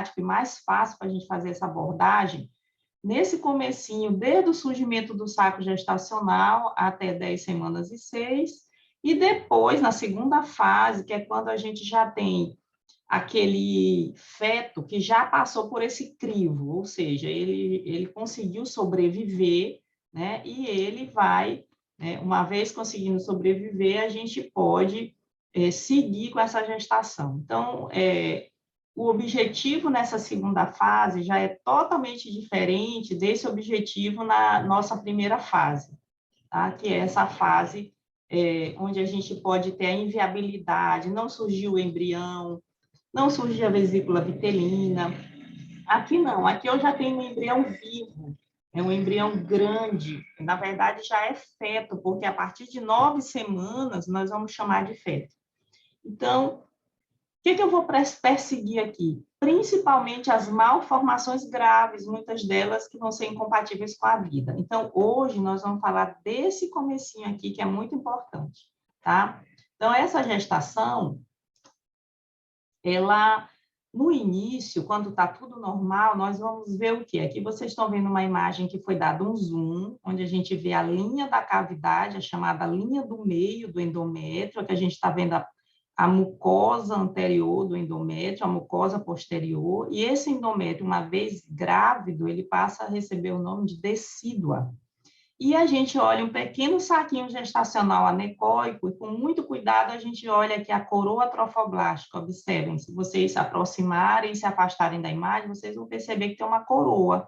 prático e mais fácil para a gente fazer essa abordagem, nesse comecinho, desde o surgimento do saco gestacional até 10 semanas e 6, e depois, na segunda fase, que é quando a gente já tem aquele feto que já passou por esse crivo, ou seja, ele conseguiu sobreviver, né? E ele vai, né, uma vez conseguindo sobreviver, a gente pode seguir com essa gestação. Então, o objetivo nessa segunda fase já é totalmente diferente desse objetivo na nossa primeira fase, tá? Que é essa fase onde a gente pode ter a inviabilidade, não surgiu o embrião, não surgiu a vesícula vitelina. Aqui não, aqui eu já tenho um embrião vivo, é um embrião grande, na verdade já é feto, porque a partir de 9 semanas nós vamos chamar de feto. Então, o que eu vou perseguir aqui? Principalmente as malformações graves, muitas delas que vão ser incompatíveis com a vida. Então, hoje nós vamos falar desse comecinho aqui, que é muito importante, tá? Então, essa gestação, ela, no início, quando está tudo normal, nós vamos ver o quê? Aqui vocês estão vendo uma imagem que foi dado um zoom, onde a gente vê a linha da cavidade, a chamada linha do meio do endométrio, que a gente está vendo a mucosa anterior do endométrio, a mucosa posterior, e esse endométrio, uma vez grávido, ele passa a receber o nome de decídua. E a gente olha um pequeno saquinho gestacional anecóico, e com muito cuidado a gente olha aqui a coroa trofoblástica. Observem, se vocês se aproximarem e se afastarem da imagem, vocês vão perceber que tem uma coroa.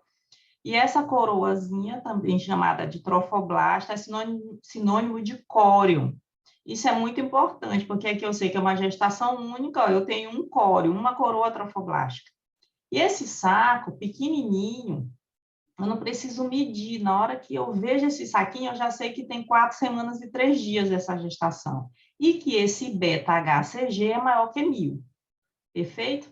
E essa coroazinha, também chamada de trofoblasta, é sinônimo de córeo. Isso é muito importante, porque aqui eu sei que é uma gestação única, ó, eu tenho um córeo, uma coroa trofoblástica. E esse saco, pequenininho, eu não preciso medir. Na hora que eu vejo esse saquinho, eu já sei que tem 4 semanas e 3 dias essa gestação. E que esse beta-HCG é maior que 1.000. Perfeito?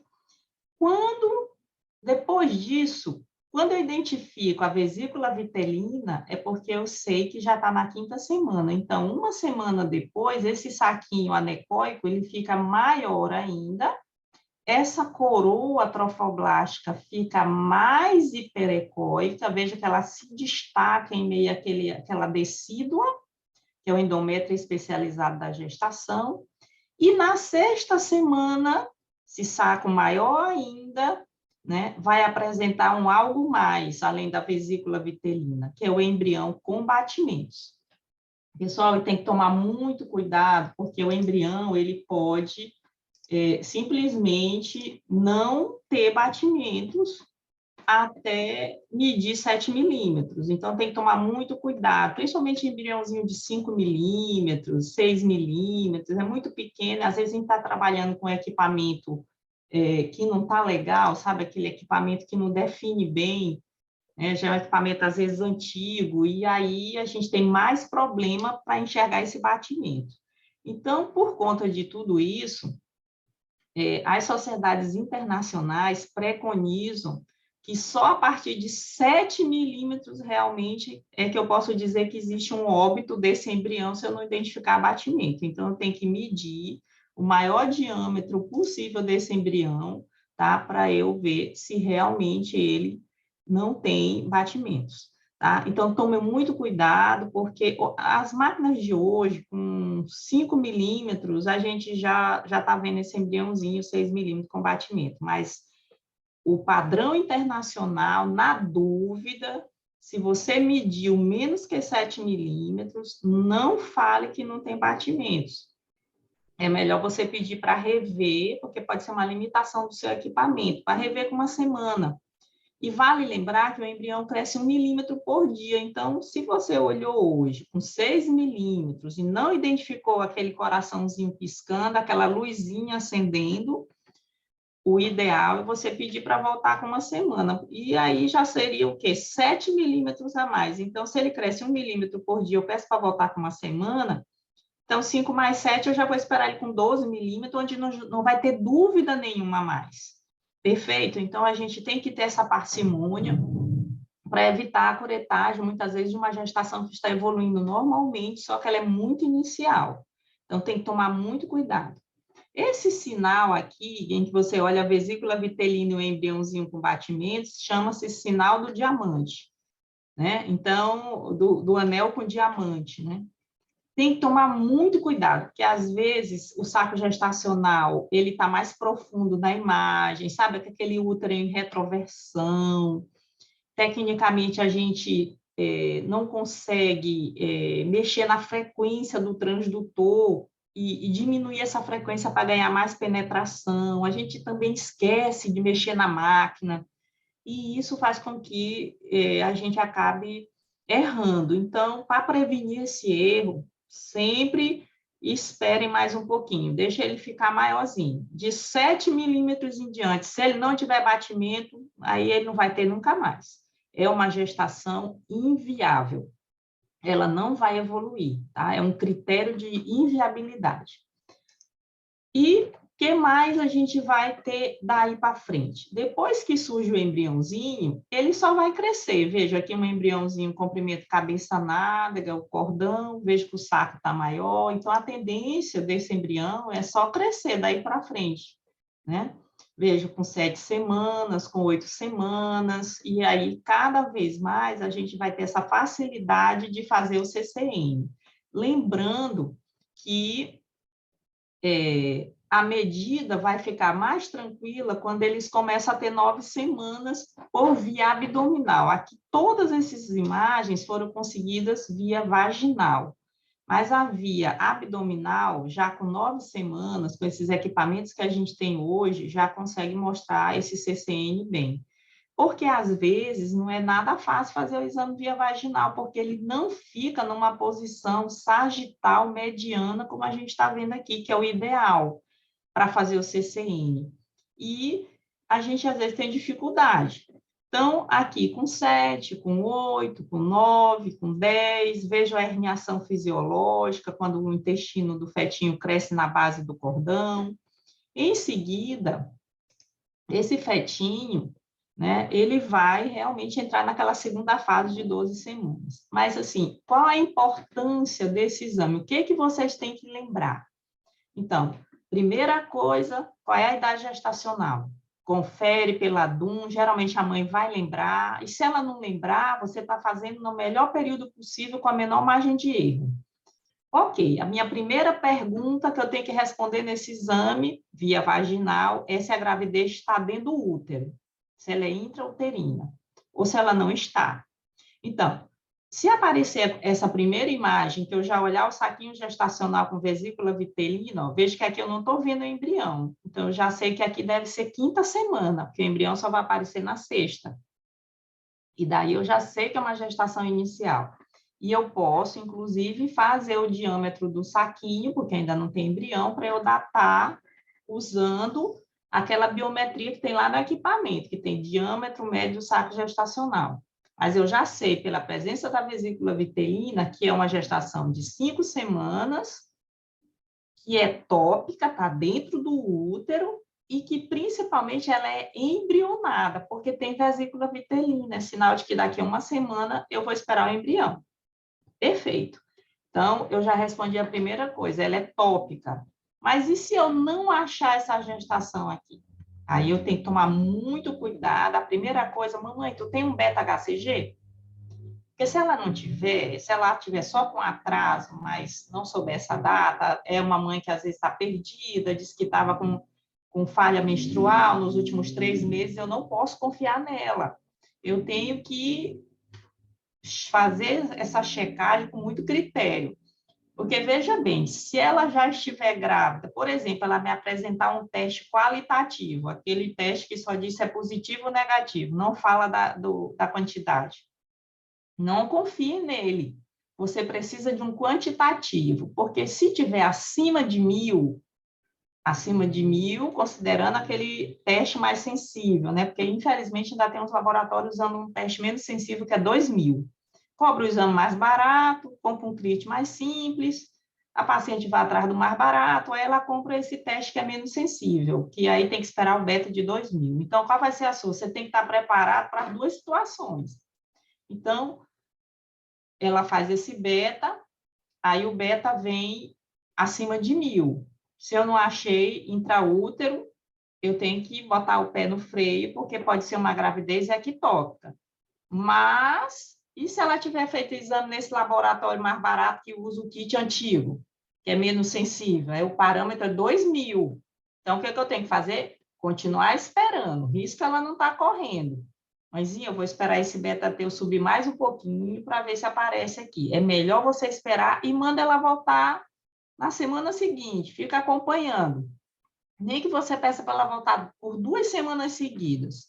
Depois disso, quando eu identifico a vesícula vitelina, é porque eu sei que já está na 5ª semana. Então, uma semana depois, esse saquinho anecóico, ele fica maior ainda. Essa coroa trofoblástica fica mais hiperecóica, veja que ela se destaca em meio àquela decídua, que é o endométrio especializado da gestação, e na 6ª semana, esse saco maior ainda, né, vai apresentar um algo mais, além da vesícula vitelina, que é o embrião com batimentos. Pessoal, tem que tomar muito cuidado, porque o embrião, ele pode simplesmente não ter batimentos até medir 7 milímetros. Então, tem que tomar muito cuidado, principalmente embriãozinho de 5 milímetros, 6 milímetros, é muito pequeno, às vezes a gente está trabalhando com equipamento que não está legal, sabe, aquele equipamento que não define bem, né? Já é um equipamento, às vezes, antigo, e aí a gente tem mais problema para enxergar esse batimento. Então, por conta de tudo isso, as sociedades internacionais preconizam que só a partir de 7 milímetros realmente é que eu posso dizer que existe um óbito desse embrião se eu não identificar batimento. Então, eu tenho que medir o maior diâmetro possível desse embrião, tá? Para eu ver se realmente ele não tem batimentos. Tá? Então, tome muito cuidado, porque as máquinas de hoje, com 5 milímetros, a gente já está vendo esse embriãozinho 6 milímetros com batimento, mas o padrão internacional, na dúvida, se você mediu menos que 7 milímetros, não fale que não tem batimentos. É melhor você pedir para rever, porque pode ser uma limitação do seu equipamento, para rever com uma semana. E vale lembrar que o embrião cresce 1 milímetro por dia. Então, se você olhou hoje com 6 milímetros e não identificou aquele coraçãozinho piscando, aquela luzinha acendendo, o ideal é você pedir para voltar com uma semana. E aí já seria o quê? 7 milímetros a mais. Então, se ele cresce 1 milímetro por dia, eu peço para voltar com uma semana. Então, 5 mais 7, eu já vou esperar ele com 12 milímetros, onde não vai ter dúvida nenhuma a mais. Perfeito? Então, a gente tem que ter essa parcimônia para evitar a curetagem, muitas vezes, de uma gestação que está evoluindo normalmente, só que ela é muito inicial. Então, tem que tomar muito cuidado. Esse sinal aqui, em que você olha a vesícula vitelina e o embriãozinho com batimentos, chama-se sinal do diamante, né? Então, do anel com diamante, né? Tem que tomar muito cuidado, porque às vezes o saco gestacional ele está mais profundo na imagem, sabe? Aquele útero em retroversão. Tecnicamente, a gente não consegue mexer na frequência do transdutor e diminuir essa frequência para ganhar mais penetração. A gente também esquece de mexer na máquina, e isso faz com que a gente acabe errando. Então, para prevenir esse erro, sempre espere mais um pouquinho, deixa ele ficar maiorzinho. De 7 milímetros em diante, se ele não tiver batimento, aí ele não vai ter nunca mais. É uma gestação inviável. Ela não vai evoluir, tá? É um critério de inviabilidade. E que mais a gente vai ter daí para frente? Depois que surge o embriãozinho, ele só vai crescer. Veja aqui um embriãozinho, comprimento cabeça nádega, o cordão, vejo que o saco está maior. Então, a tendência desse embrião é só crescer daí para frente, né? Vejo com 7 semanas, com 8 semanas, e aí cada vez mais a gente vai ter essa facilidade de fazer o CCN. Lembrando que a medida vai ficar mais tranquila quando eles começam a ter 9 semanas por via abdominal. Aqui, todas essas imagens foram conseguidas via vaginal, mas a via abdominal, já com 9 semanas, com esses equipamentos que a gente tem hoje, já consegue mostrar esse CCN bem. Porque, às vezes, não é nada fácil fazer o exame via vaginal, porque ele não fica numa posição sagital mediana, como a gente está vendo aqui, que é o ideal para fazer o CCN. E a gente, às vezes, tem dificuldade. Então, aqui com 7, com 8, com 9, com 10, vejo a herniação fisiológica, quando o intestino do fetinho cresce na base do cordão. Em seguida, esse fetinho, né, ele vai realmente entrar naquela segunda fase de 12 semanas. Mas, assim, qual a importância desse exame? O que que vocês têm que lembrar? Então, primeira coisa, qual é a idade gestacional? Confere pela DUM, geralmente a mãe vai lembrar, e se ela não lembrar, você está fazendo no melhor período possível, com a menor margem de erro. Ok, a minha primeira pergunta que eu tenho que responder nesse exame, via vaginal, é se a gravidez está dentro do útero, se ela é intrauterina, ou se ela não está. Então, se aparecer essa primeira imagem, que eu já olhar o saquinho gestacional com vesícula vitelina, ó, vejo que aqui eu não estou vendo o embrião. Então, eu já sei que aqui deve ser 5ª semana, porque o embrião só vai aparecer na 6ª. E daí eu já sei que é uma gestação inicial. E eu posso, inclusive, fazer o diâmetro do saquinho, porque ainda não tem embrião, para eu datar usando aquela biometria que tem lá no equipamento, que tem diâmetro médio do saco gestacional. Mas eu já sei, pela presença da vesícula vitelina, que é uma gestação de 5 semanas, que é tópica, está dentro do útero, e que, principalmente, ela é embrionada, porque tem vesícula vitelina, é sinal de que daqui a 1 semana eu vou esperar o embrião. Perfeito. Então, eu já respondi a primeira coisa, ela é tópica. Mas e se eu não achar essa gestação aqui? Aí eu tenho que tomar muito cuidado. A primeira coisa, mamãe, tu tem um beta-HCG? Porque se ela não tiver, se ela tiver só com atraso, mas não souber essa data, é uma mãe que às vezes está perdida, diz que estava com falha menstrual nos últimos 3 meses, eu não posso confiar nela. Eu tenho que fazer essa checagem com muito critério. Porque, veja bem, se ela já estiver grávida, por exemplo, ela me apresentar um teste qualitativo, aquele teste que só diz se é positivo ou negativo, não fala da quantidade. Não confie nele. Você precisa de um quantitativo, porque se tiver acima de 1.000, considerando aquele teste mais sensível, né? Porque, infelizmente, ainda tem uns laboratórios usando um teste menos sensível, que é 2.000. Cobra o exame mais barato, compra um kit mais simples, a paciente vai atrás do mais barato, aí ela compra esse teste que é menos sensível, que aí tem que esperar o beta de 2.000. Então, qual vai ser a sua? Você tem que estar preparado para as 2 situações. Então, ela faz esse beta, aí o beta vem acima de 1.000. Se eu não achei intraútero, eu tenho que botar o pé no freio, porque pode ser uma gravidez ectópica. Mas, e se ela tiver feito exame nesse laboratório mais barato que usa o kit antigo, que é menos sensível? Aí o parâmetro é 2.000. Então, o que eu tenho que fazer? Continuar esperando. Risco ela não está correndo. Mas eu vou esperar esse beta-T subir mais um pouquinho para ver se aparece aqui. É melhor você esperar e manda ela voltar na semana seguinte. Fica acompanhando. Nem que você peça para ela voltar por 2 semanas seguidas.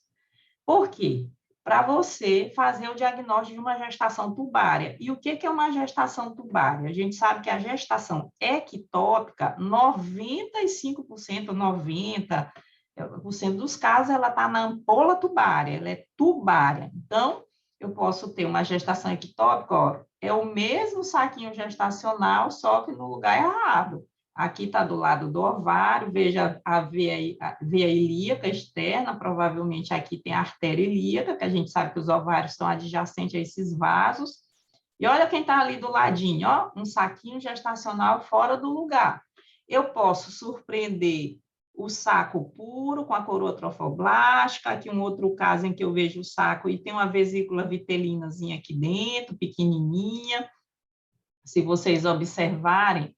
Por quê? Para você fazer o diagnóstico de uma gestação tubária. E o que é uma gestação tubária? A gente sabe que a gestação ectópica, 95%, 90% dos casos, ela está na ampola tubária, ela é tubária. Então, eu posso ter uma gestação ectópica, ó, é o mesmo saquinho gestacional, só que no lugar errado. Aqui está do lado do ovário, veja a veia ilíaca externa, provavelmente aqui tem a artéria ilíaca, que a gente sabe que os ovários estão adjacentes a esses vasos. E olha quem está ali do ladinho, ó, um saquinho gestacional fora do lugar. Eu posso surpreender o saco puro com a coroa trofoblástica, aqui um outro caso em que eu vejo o saco e tem uma vesícula vitelinazinha aqui dentro, pequenininha. Se vocês observarem,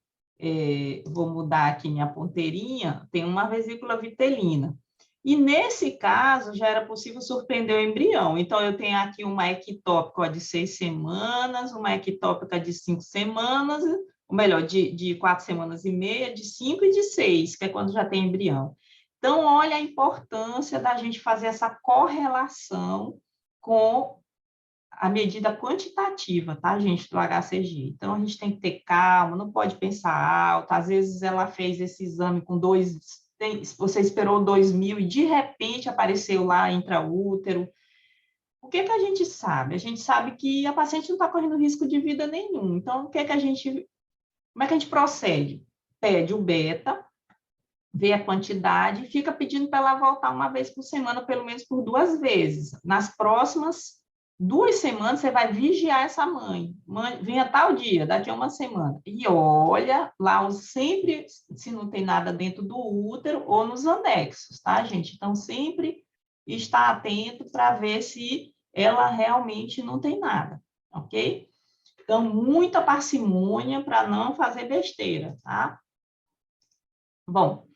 vou mudar aqui minha ponteirinha, tem uma vesícula vitelina. E nesse caso, já era possível surpreender o embrião. Então, eu tenho aqui uma ectópica de 6 semanas, uma ectópica de 5 semanas, ou melhor, de 4 semanas e meia, de 5 e de 6, que é quando já tem embrião. Então, olha a importância da gente fazer essa correlação com a medida quantitativa, tá, gente, do HCG. Então, a gente tem que ter calma, não pode pensar alto. Às vezes, ela fez esse exame com você esperou 2.000 e, de repente, apareceu lá intraútero. O que a gente sabe? A gente sabe que a paciente não está correndo risco de vida nenhum. Então, como é que a gente procede? Pede o beta, vê a quantidade e fica pedindo para ela voltar uma vez por semana, pelo menos por 2 vezes. Nas próximas 2 semanas, você vai vigiar essa mãe. Mãe, venha tal dia, daqui a uma semana. E olha lá, sempre, se não tem nada dentro do útero ou nos anexos, tá, gente? Então, sempre está atento para ver se ela realmente não tem nada, ok? Então, muita parcimônia para não fazer besteira, tá? Bom,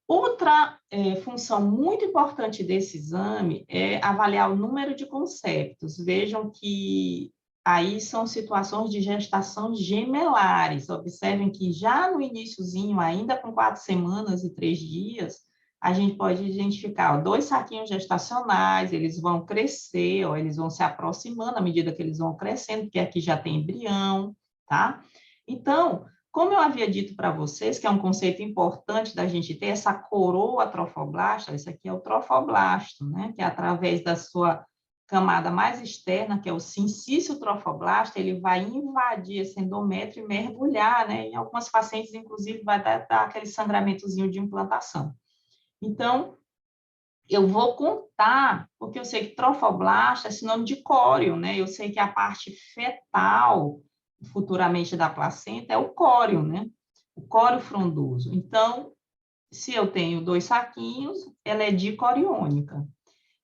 outra função muito importante desse exame é avaliar o número de conceptos. Vejam que aí são situações de gestação gemelares. Observem que já no iniciozinho, ainda com 4 semanas e 3 dias, a gente pode identificar 2 saquinhos gestacionais, eles vão crescer, ó, eles vão se aproximando à medida que eles vão crescendo, porque aqui já tem embrião, tá? Então, como eu havia dito para vocês, que é um conceito importante da gente ter essa coroa trofoblasta, esse aqui é o trofoblasto, né? Que é através da sua camada mais externa, que é o sincício trofoblasta, ele vai invadir esse endométrio e mergulhar, né? Em algumas pacientes, inclusive, vai dar aquele sangramentozinho de implantação. Então, eu vou contar, porque eu sei que trofoblasta é sinônimo de córeo, né? Eu sei que a parte fetal futuramente da placenta é o córeo, né? O córeo frondoso. Então, se eu tenho 2 saquinhos, ela é dicoriônica.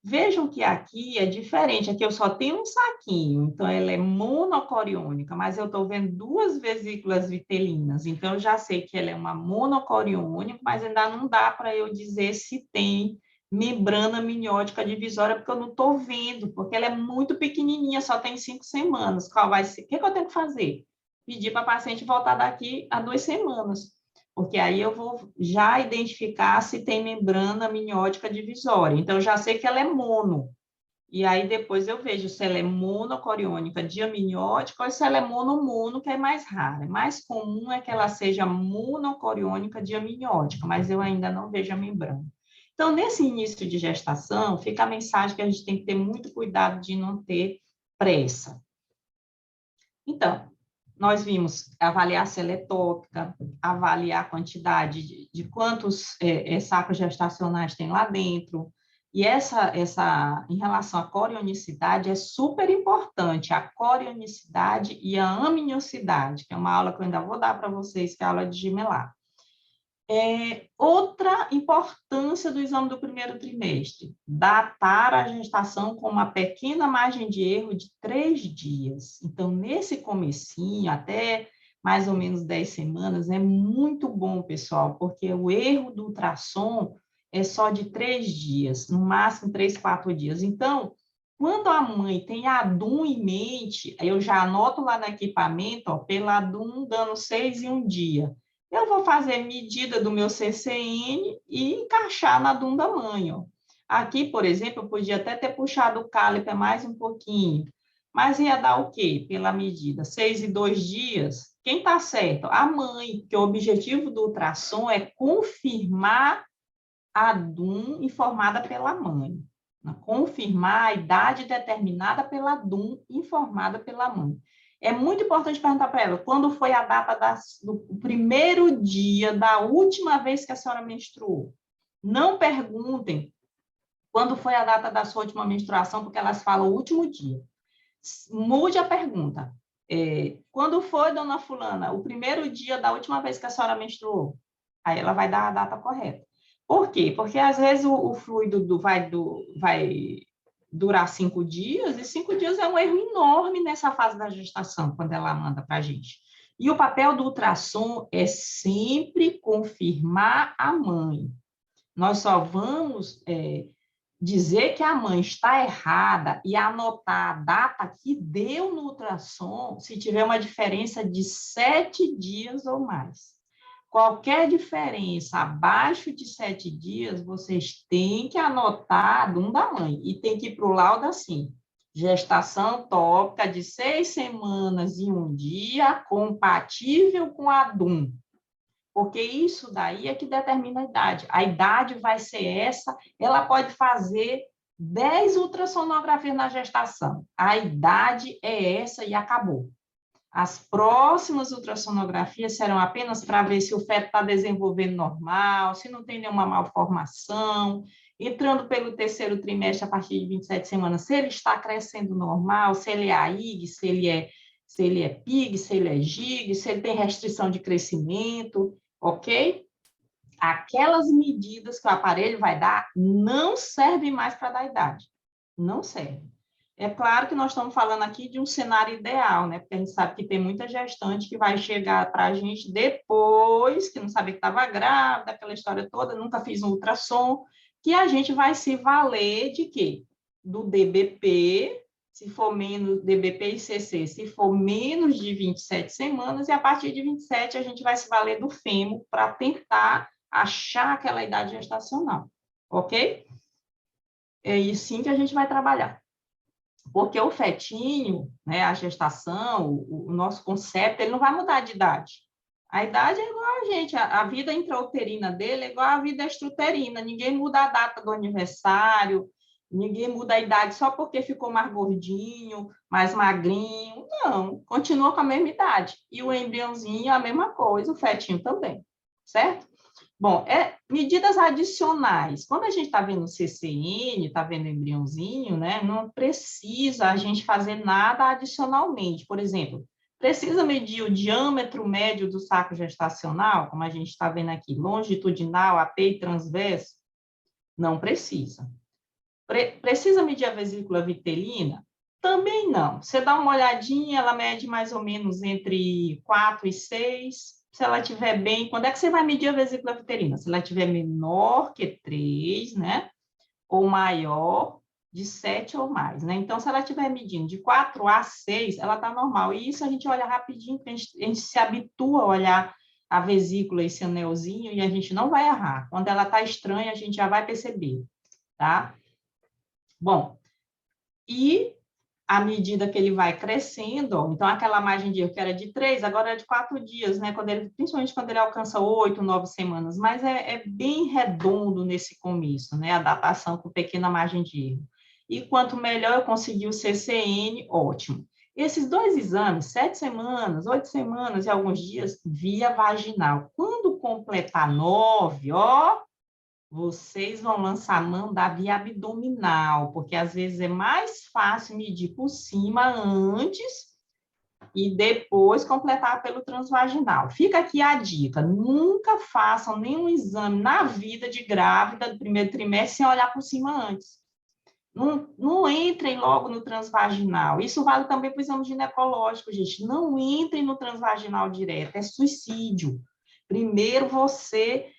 Vejam que aqui é diferente, aqui eu só tenho um saquinho, então ela é monocoriônica, mas eu estou vendo 2 vesículas vitelinas, então eu já sei que ela é uma monocoriônica, mas ainda não dá para eu dizer se tem membrana amniótica divisória, porque eu não estou vendo, porque ela é muito pequenininha, só tem 5 semanas. Qual vai ser? O que eu tenho que fazer? Pedir para a paciente voltar daqui a 2 semanas, porque aí eu vou já identificar se tem membrana amniótica divisória. Então, eu já sei que ela é mono. E aí, depois eu vejo se ela é monocoriônica diamniótica ou se ela é mono-mono, que é mais rara. Mais comum é que ela seja monocoriônica diamniótica, mas eu ainda não vejo a membrana. Então, nesse início de gestação, fica a mensagem que a gente tem que ter muito cuidado de não ter pressa. Então, nós vimos avaliar se ela é tópica, avaliar a quantidade de quantos sacos gestacionais tem lá dentro. E em relação à corionicidade, é super importante, a corionicidade e a amniocidade, que é uma aula que eu ainda vou dar para vocês, que é a aula de gemelar. Outra importância do exame do primeiro trimestre, datar a gestação com uma pequena margem de erro de 3 dias. Então, nesse comecinho, até mais ou menos 10 semanas, é muito bom, pessoal, porque o erro do ultrassom é só de 3 dias, no máximo 3, 4 dias. Então, quando a mãe tem a DUM em mente, eu já anoto lá no equipamento, ó, pela DUM dando 6 em um dia. Eu vou fazer medida do meu CCN e encaixar na DUM da mãe, ó. Aqui, por exemplo, eu podia até ter puxado o caliper mais um pouquinho, mas ia dar o quê? Pela medida, 6 e 2 dias. Quem está certo? A mãe, porque o objetivo do ultrassom é confirmar a DUM informada pela mãe. Confirmar a idade determinada pela DUM informada pela mãe. É muito importante perguntar para ela quando foi a data do primeiro dia da última vez que a senhora menstruou. Não perguntem quando foi a data da sua última menstruação, porque elas falam o último dia. Mude a pergunta. Quando foi, dona fulana, o primeiro dia da última vez que a senhora menstruou? Aí ela vai dar a data correta. Por quê? Porque às vezes o fluido vai durar 5 dias, e 5 dias é um erro enorme nessa fase da gestação, quando ela manda para a gente. E o papel do ultrassom é sempre confirmar a mãe. Nós só vamos dizer que a mãe está errada e anotar a data que deu no ultrassom se tiver uma diferença de 7 dias ou mais. Qualquer diferença abaixo de 7 dias, vocês têm que anotar a DUM da mãe e tem que ir para o laudo assim. Gestação tópica de 6 semanas e 1 dia, compatível com a DUM. Porque isso daí é que determina a idade. A idade vai ser essa, ela pode fazer 10 ultrassonografias na gestação. A idade é essa e acabou. As próximas ultrassonografias serão apenas para ver se o feto está desenvolvendo normal, se não tem nenhuma malformação, entrando pelo terceiro trimestre a partir de 27 semanas, se ele está crescendo normal, se ele é AIG, se ele é PIG, se ele é GIG, se ele tem restrição de crescimento, ok? Aquelas medidas que o aparelho vai dar não servem mais para dar idade. Não serve. É claro que nós estamos falando aqui de um cenário ideal, né? Porque a gente sabe que tem muita gestante que vai chegar para a gente depois, que não sabia que estava grávida, aquela história toda, nunca fiz um ultrassom, que a gente vai se valer de quê? Do DBP, se for menos, DBP e CC, se for menos de 27 semanas, e a partir de 27 a gente vai se valer do fêmur para tentar achar aquela idade gestacional, ok? É assim que a gente vai trabalhar. Porque o fetinho, né, a gestação, o nosso conceito, ele não vai mudar de idade. A idade é igual a gente, a vida intrauterina dele é igual à vida extrauterina. Ninguém muda a data do aniversário, ninguém muda a idade só porque ficou mais gordinho, mais magrinho. Não, continua com a mesma idade. E o embriãozinho, a mesma coisa, o fetinho também, certo? Bom, medidas adicionais. Quando a gente está vendo CCN, está vendo embriãozinho, né, não precisa a gente fazer nada adicionalmente. Por exemplo, precisa medir o diâmetro médio do saco gestacional, como a gente está vendo aqui, longitudinal, AP e transverso? Não precisa. Precisa medir a vesícula vitelina? Também não. Você dá uma olhadinha, ela mede mais ou menos entre 4 e 6. Se ela estiver bem, quando é que você vai medir a vesícula vitelina? Se ela estiver menor que 3, né? Ou maior de 7 ou mais, né? Então, se ela estiver medindo de 4 a 6, ela está normal. E isso a gente olha rapidinho, porque a gente se habitua a olhar a vesícula, esse anelzinho, e a gente não vai errar. Quando ela está estranha, a gente já vai perceber, tá? Bom, e à medida que ele vai crescendo, ó, então aquela margem de erro que era de 3, agora é de 4 dias, né? Principalmente quando ele alcança 8, 9 semanas, mas é bem redondo nesse começo, né? A datação com pequena margem de erro. E quanto melhor eu conseguir o CCN, ótimo. Esses 2 exames, 7 semanas, 8 semanas e alguns dias, via vaginal. Quando completar 9, ó, vocês vão lançar mão da via abdominal, porque às vezes é mais fácil medir por cima antes e depois completar pelo transvaginal. Fica aqui a dica, nunca façam nenhum exame na vida de grávida do primeiro trimestre sem olhar por cima antes. Não entrem logo no transvaginal. Isso vale também para o exame ginecológico, gente. Não entrem no transvaginal direto, é suicídio. Primeiro você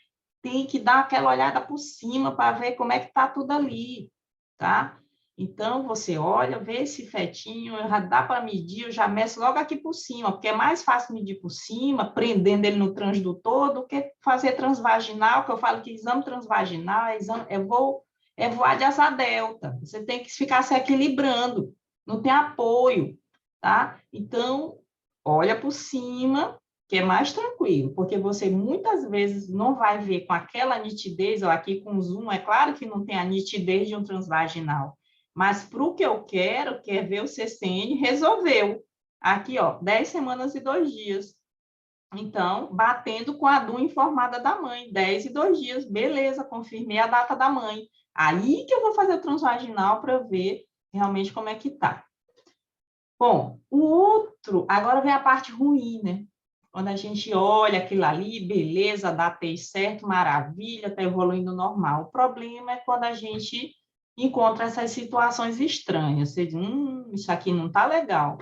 tem que dar aquela olhada por cima para ver como é que está tudo ali, tá? Então, você olha, vê esse fetinho, já dá para medir, eu já meço logo aqui por cima, porque é mais fácil medir por cima, prendendo ele no transdutor, do que fazer transvaginal, que eu falo que exame transvaginal é voar de asa delta. Você tem que ficar se equilibrando, não tem apoio, tá? Então, olha por cima, que é mais tranquilo, porque você muitas vezes não vai ver com aquela nitidez, ou aqui com zoom, é claro que não tem a nitidez de um transvaginal, mas para o que eu quero, que é ver o CCN, resolveu. Aqui, ó, 10 semanas e 2 dias. Então, batendo com a DU informada da mãe, 10 e 2 dias, beleza, confirmei a data da mãe. Aí que eu vou fazer o transvaginal para ver realmente como é que tá. Bom, o outro, agora vem a parte ruim, né? Quando a gente olha aquilo ali, beleza, datei certo, maravilha, está evoluindo normal. O problema é quando a gente encontra essas situações estranhas. Você diz, isso aqui não está legal.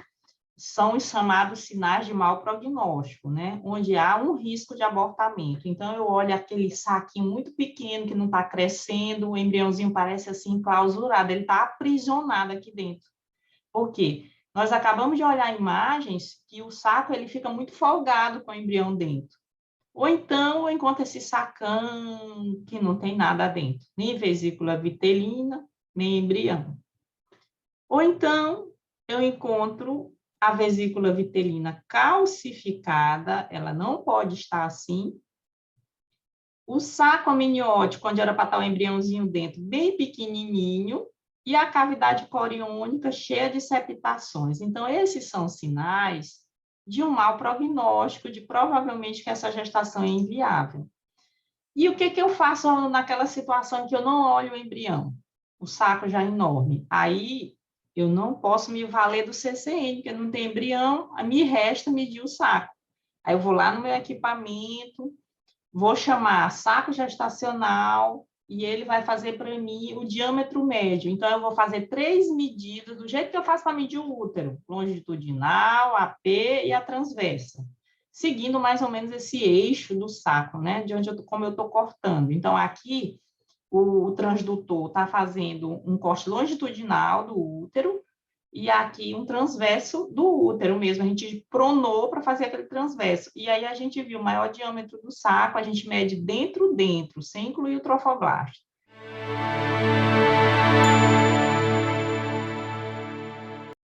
São os chamados sinais de mau prognóstico, né? Onde há um risco de abortamento. Então, eu olho aquele saquinho muito pequeno que não está crescendo, o embriãozinho parece assim enclausurado, ele está aprisionado aqui dentro. Por quê? Nós acabamos de olhar imagens que o saco ele fica muito folgado com o embrião dentro. Ou então eu encontro esse sacão que não tem nada dentro, nem vesícula vitelina, nem embrião. Ou então eu encontro a vesícula vitelina calcificada, ela não pode estar assim. O saco amniótico, onde era para estar o embriãozinho dentro, bem pequenininho, e a cavidade coriônica cheia de septações. Então, esses são sinais de um mau prognóstico, de provavelmente que essa gestação é inviável. E o que eu faço naquela situação em que eu não olho o embrião? O saco já é enorme. Aí, eu não posso me valer do CCN, porque não tem embrião, me resta medir o saco. Aí eu vou lá no meu equipamento, vou chamar saco gestacional e ele vai fazer para mim o diâmetro médio. Então, eu vou fazer 3 medidas, do jeito que eu faço para medir o útero, longitudinal, a P e a transversa, seguindo mais ou menos esse eixo do saco, né? De onde como eu estou cortando. Então, aqui, o transdutor está fazendo um corte longitudinal do útero, e aqui um transverso do útero mesmo, a gente pronou para fazer aquele transverso, e aí a gente viu o maior diâmetro do saco, a gente mede dentro, sem incluir o trofoblasto.